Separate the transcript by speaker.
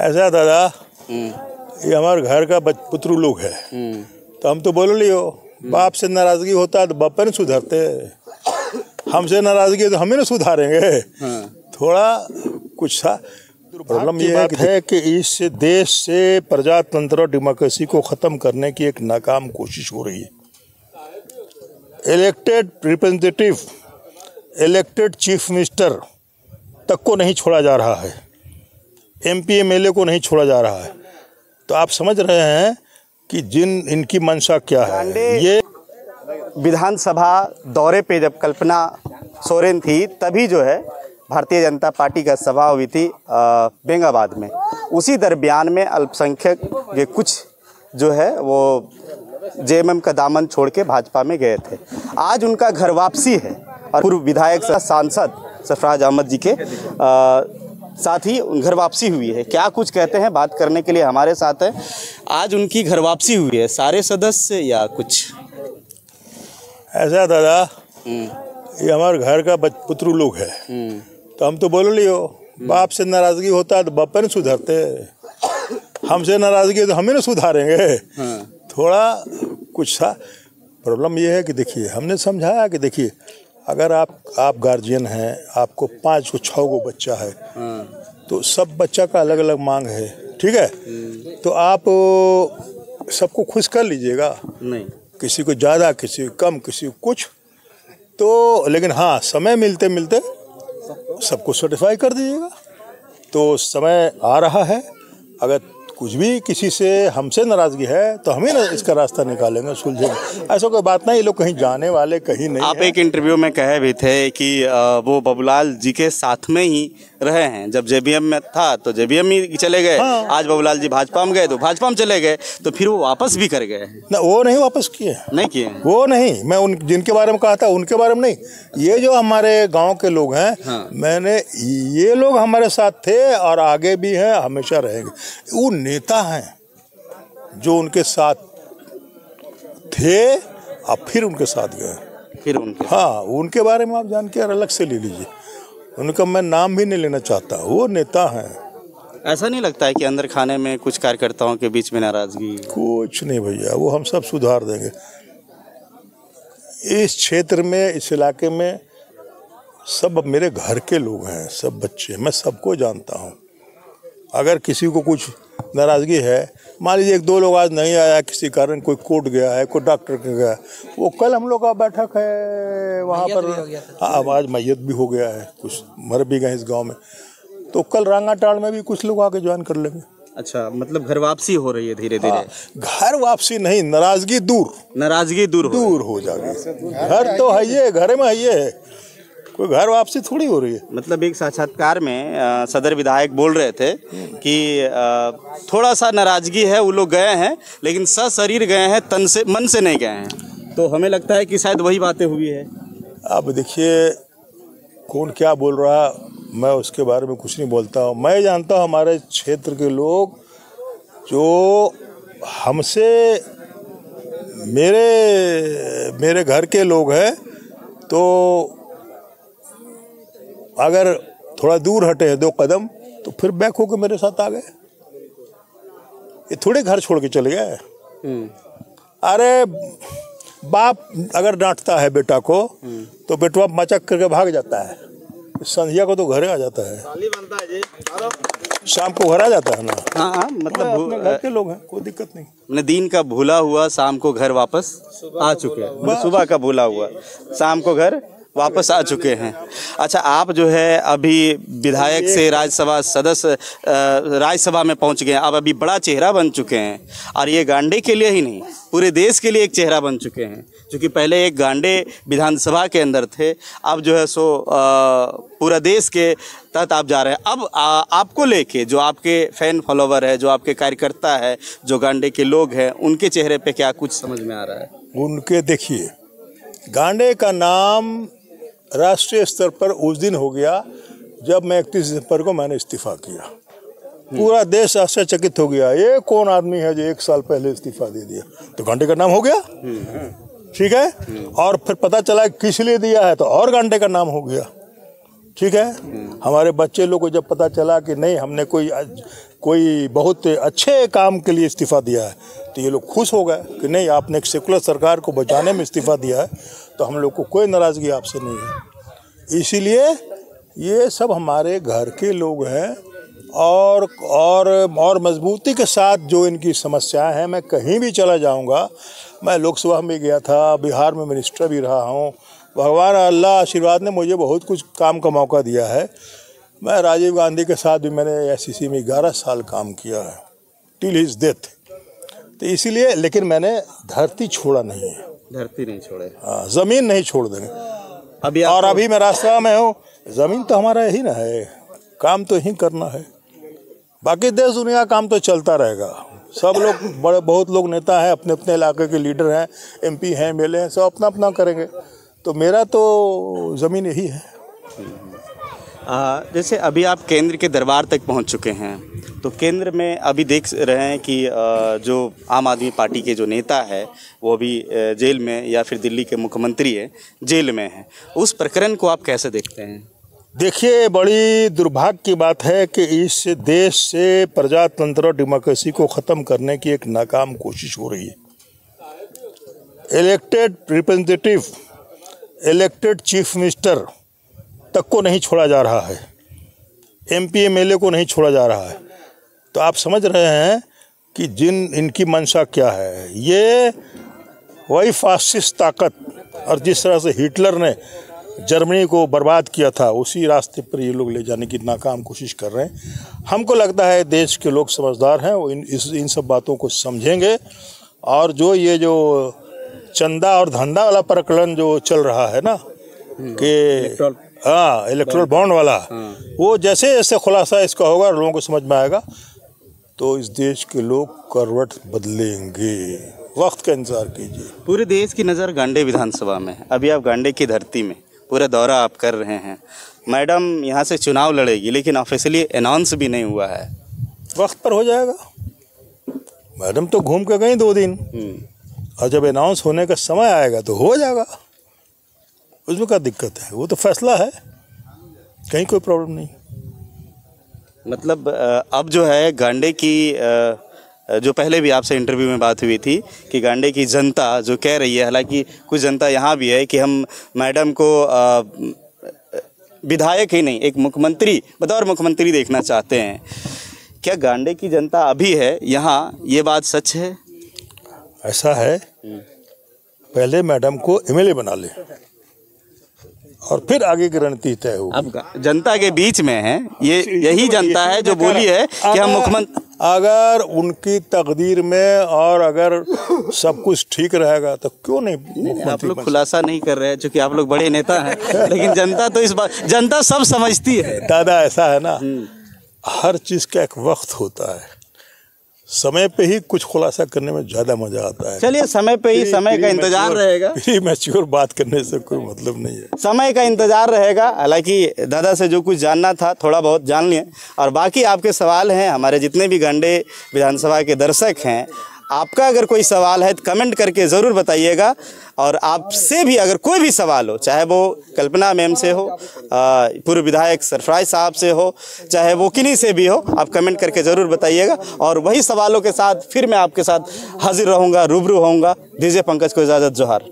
Speaker 1: ऐसा दादा, ये हमारे घर का पुत्रु लोग है, तो हम तो बोल लियो, बाप से नाराजगी होता है तो बाप पे नहीं सुधरते, हमसे नाराजगी है तो हमें ना सुधारेंगे। थोड़ा कुछ सा प्रॉब्लम ये है कि इस देश से प्रजातंत्र और डेमोक्रेसी को खत्म करने की एक नाकाम कोशिश हो रही है। Elected representative, elected chief minister तक को नहीं छोड़ा जा रहा है, एमपी एमएलए को नहीं छोड़ा जा रहा है। तो आप समझ रहे हैं कि इनकी मंशा क्या है। ये
Speaker 2: विधानसभा दौरे पे जब कल्पना सोरेन थी तभी जो है भारतीय जनता पार्टी का सभा हुई थी बेंगाबाद में। उसी दरमियान में अल्पसंख्यक के कुछ जो है वो जेएमएम का दामन छोड़ के भाजपा में गए थे। आज उनका घर वापसी है और पूर्व विधायक सांसद सरफराज अहमद जी के साथ ही घर वापसी हुई है। क्या कुछ कहते हैं बात करने के लिए हमारे साथ है। आज उनकी घर वापसी हुई है, सारे सदस्य या कुछ
Speaker 1: ऐसा दादा, ये हमारे घर का पुत्रु लोग है, तो हम तो बोल लियो, बाप से नाराजगी होता है तो बाप पे नहीं सुधरते, हमसे नाराजगी है तो हमें ना सुधारेंगे। थोड़ा कुछ सा प्रॉब्लम ये है कि देखिए, हमने समझाया कि देखिए, अगर आप गार्जियन हैं, आपको 5 को 6 को बच्चा है, तो सब बच्चा का अलग अलग मांग है, ठीक है, तो आप सबको खुश कर लीजिएगा, नहीं किसी को ज़्यादा, किसी को कम, किसी को कुछ, तो लेकिन हाँ, समय मिलते मिलते सबको सेटिस्फाई कर दीजिएगा। तो समय आ रहा है, अगर कुछ भी किसी से हमसे नाराजगी है तो हमें ना इसका रास्ता निकालेंगे, सुलझेंगे। ऐसा कोई बात नहीं, ये लोग कहीं जाने वाले कहीं नहीं।
Speaker 2: आप एक इंटरव्यू में कहे भी थे कि वो बाबूलाल जी के साथ में ही रहे हैं। जब जेबीएम में था तो जेबीएम ही चले गए, हाँ। आज बाबूलाल जी भाजपा में गए तो भाजपा में चले गए, तो फिर वो वापस भी कर गए ना।
Speaker 1: वो नहीं वापस किए,
Speaker 2: नहीं किए, वो
Speaker 1: नहीं। मैं जिनके बारे में कहा था उनके बारे में नहीं, ये जो हमारे गाँव के लोग हैं, हाँ। मैंने ये लोग हमारे साथ थे और आगे भी हैं, हमेशा रहेंगे। वो नेता हैं जो उनके साथ थे और फिर उनके साथ गए, फिर उनके, हाँ, उनके बारे में आप जान के अलग से ले लीजिए, उनका मैं नाम भी नहीं लेना चाहता, वो नेता हैं।
Speaker 2: ऐसा नहीं लगता है कि अंदर खाने में कुछ कार्यकर्ताओं के बीच में नाराजगी?
Speaker 1: कुछ नहीं भैया, वो हम सब सुधार देंगे। इस क्षेत्र में, इस इलाके में सब मेरे घर के लोग हैं, सब बच्चे, मैं सबको जानता हूँ। अगर किसी को कुछ नाराज़गी है, मान लीजिए 1-2 लोग आज नहीं आया, किसी कारण कोई कोर्ट गया है, कोई डॉक्टर के गया, वो कल हम लोग का बैठक है वहाँ पर, हाँ, आज मैयत भी हो गया है, कुछ मर भी गए इस गांव में, तो कल रांगाटाड़ में भी कुछ लोग आके ज्वाइन कर लेंगे।
Speaker 2: अच्छा, मतलब घर वापसी हो रही है धीरे धीरे।
Speaker 1: घर वापसी नहीं, नाराजगी दूर हो जाएगी। घर तो है, ये घर में है, ये कोई घर वापसी थोड़ी हो रही है।
Speaker 2: मतलब एक साक्षात्कार में सदर विधायक बोल रहे थे कि थोड़ा सा नाराजगी है, वो लोग गए हैं लेकिन सशरीर गए हैं, तन से मन से नहीं गए हैं। तो हमें लगता है कि शायद वही बातें हुई है।
Speaker 1: अब देखिए, कौन क्या बोल रहा, मैं उसके बारे में कुछ नहीं बोलता हूँ। मैं जानता हूँ हमारे क्षेत्र के लोग जो हमसे, मेरे घर के लोग हैं, तो अगर थोड़ा दूर हटे हैं 2 कदम तो फिर बैक होकर मेरे साथ आ गए। ये थोड़े घर छोड़ के चले गए। अरे बाप अगर डांटता है बेटा को तो बेटवा मचक करके भाग जाता है, संध्या को तो घरे आ जाता है, शाम को घर आ जाता है ना।
Speaker 2: हाँ, मतलब
Speaker 1: घर के लोग हैं, कोई दिक्कत नहीं।
Speaker 2: दिन का भूला हुआ शाम को घर वापस आ चुके हैं, सुबह का भूला हुआ शाम को घर वापस आ चुके हैं। अच्छा, आप जो है अभी विधायक से राज्यसभा सदस्य, राज्यसभा में पहुंच गए, आप अभी बड़ा चेहरा बन चुके हैं, और ये गांडे के लिए ही नहीं पूरे देश के लिए एक चेहरा बन चुके हैं। क्योंकि पहले एक गांडे विधानसभा के अंदर थे, अब जो है सो पूरा देश के तहत आप जा रहे हैं। अब आपको लेके जो आपके फैन फॉलोवर है, जो आपके कार्यकर्ता है, जो गांडे के लोग हैं, उनके चेहरे पे क्या कुछ समझ में आ रहा है?
Speaker 1: उनके देखिए, गांडे का नाम राष्ट्रीय स्तर पर उस दिन हो गया जब मैं 31 दिसंबर को मैंने इस्तीफा किया। पूरा देश आश्चर्यचकित हो गया, ये कौन आदमी है जो 1 साल पहले इस्तीफा दे दिया, तो गांडे का नाम हो गया, ठीक है। और फिर पता चला किस लिए दिया है, तो और गांडे का नाम हो गया। ठीक है। हमारे बच्चे लोग को जब पता चला कि नहीं हमने कोई बहुत अच्छे काम के लिए इस्तीफ़ा दिया है, तो ये लोग खुश हो गए कि नहीं आपने एक सेकुलर सरकार को बचाने में इस्तीफ़ा दिया है, तो हम लोग को कोई नाराज़गी आपसे नहीं है। इसीलिए ये सब हमारे घर के लोग हैं और मजबूती के साथ जो इनकी समस्याएं हैं, मैं कहीं भी चला जाऊंगा, मैं लोकसभा में गया था, बिहार में मिनिस्टर भी रहा हूं, भगवान अल्लाह आशीर्वाद ने मुझे बहुत कुछ काम का मौका दिया है। मैं राजीव गांधी के साथ भी मैंने एससीसी में 11 साल काम किया है टिल हिज डेथ। तो इसीलिए, लेकिन मैंने धरती छोड़ा नहीं है,
Speaker 2: धरती नहीं छोड़े,
Speaker 1: हाँ, ज़मीन नहीं छोड़ देंगे। अभी मैं राज्यसभा में हूँ, ज़मीन तो हमारा यही ना है, काम तो यही करना है, बाकी देश दुनिया काम तो चलता रहेगा। सब लोग बहुत लोग नेता हैं, अपने अपने इलाके के लीडर हैं, MP हैं, MLA हैं, सब अपना अपना करेंगे। तो मेरा तो ज़मीन यही है।
Speaker 2: जैसे अभी आप केंद्र के दरबार तक पहुंच चुके हैं, तो केंद्र में अभी देख रहे हैं कि जो आम आदमी पार्टी के जो नेता है वो अभी जेल में, या फिर दिल्ली के मुख्यमंत्री है जेल में है। उस प्रकरण को आप कैसे देखते हैं?
Speaker 1: देखिए, बड़ी दुर्भाग्य की बात है कि इस देश से प्रजातंत्र और डेमोक्रेसी को ख़त्म करने की एक नाकाम कोशिश हो रही है। Elected representative, elected chief minister तक को नहीं छोड़ा जा रहा है, MP MLA को नहीं छोड़ा जा रहा है। तो आप समझ रहे हैं कि इनकी मंशा क्या है। ये वही फासिस्ट ताकत, और जिस तरह से हिटलर ने जर्मनी को बर्बाद किया था, उसी रास्ते पर ये लोग ले जाने की नाकाम कोशिश कर रहे हैं। हमको लगता है देश के लोग समझदार हैं, वो इन सब बातों को समझेंगे। और ये जो चंदा और धंधा वाला प्रकरण जो चल रहा है ना, कि हाँ इलेक्ट्रल बॉन्ड वाला, वो जैसे जैसे खुलासा इसका होगा और लोगों को समझ में आएगा, तो इस देश के लोग करवट बदलेंगे। वक्त का इंतजार कीजिए।
Speaker 2: पूरे देश की नज़र गांडे विधानसभा में है। अभी आप गांडे की धरती में पूरा दौरा आप कर रहे हैं। मैडम यहाँ से चुनाव लड़ेगी, लेकिन ऑफिशियली अनाउंस भी नहीं हुआ है।
Speaker 1: वक्त पर हो जाएगा। मैडम तो घूम के गई 2 दिन, और जब अनाउंस होने का समय आएगा तो हो जाएगा। उसमें क्या दिक्कत है? वो तो फैसला है, कहीं कोई प्रॉब्लम नहीं।
Speaker 2: मतलब अब जो है गांडे की जो पहले भी आपसे इंटरव्यू में बात हुई थी कि गांडे की जनता जो कह रही है, हालांकि कुछ जनता यहाँ भी है कि हम मैडम को विधायक ही नहीं, एक मुख्यमंत्री, बतौर मुख्यमंत्री देखना चाहते हैं। क्या गांडे की जनता अभी है यहाँ, ये बात सच है?
Speaker 1: ऐसा है, पहले मैडम को MLA बना ले और फिर आगे की रणनीति तय हो।
Speaker 2: अब जनता के बीच में है, यही जनता है जो बोली है कि हम मुख्यमंत्री, अगर
Speaker 1: उनकी तकदीर में और अगर सब कुछ ठीक रहेगा तो क्यों नहीं।
Speaker 2: आप लोग खुलासा नहीं कर रहे हैं क्योंकि आप लोग बड़े नेता हैं, लेकिन जनता तो इस बात, जनता सब समझती है
Speaker 1: दादा। ऐसा है ना, हर चीज़ का एक वक्त होता है, समय पे ही कुछ खुलासा करने में ज़्यादा मज़ा आता है।
Speaker 2: चलिए, समय पे ही, समय का इंतजार रहेगा।
Speaker 1: प्रीमैच्योर बात करने से कोई मतलब नहीं है, समय
Speaker 2: का इंतजार रहेगा। हालांकि दादा से जो कुछ जानना था थोड़ा बहुत जान लिए, और बाकी आपके सवाल हैं, हमारे जितने भी गांडे विधानसभा के दर्शक हैं, आपका अगर कोई सवाल है तो कमेंट करके ज़रूर बताइएगा। और आपसे भी अगर कोई भी सवाल हो, चाहे वो कल्पना मैम से हो, पूर्व विधायक सरफराज साहब से हो, चाहे वो किन्हीं से भी हो, आप कमेंट करके ज़रूर बताइएगा। और वही सवालों के साथ फिर मैं आपके साथ हाजिर रहूँगा, रूबरू होऊंगा। दीजिए पंकज को इजाज़त। जोहार।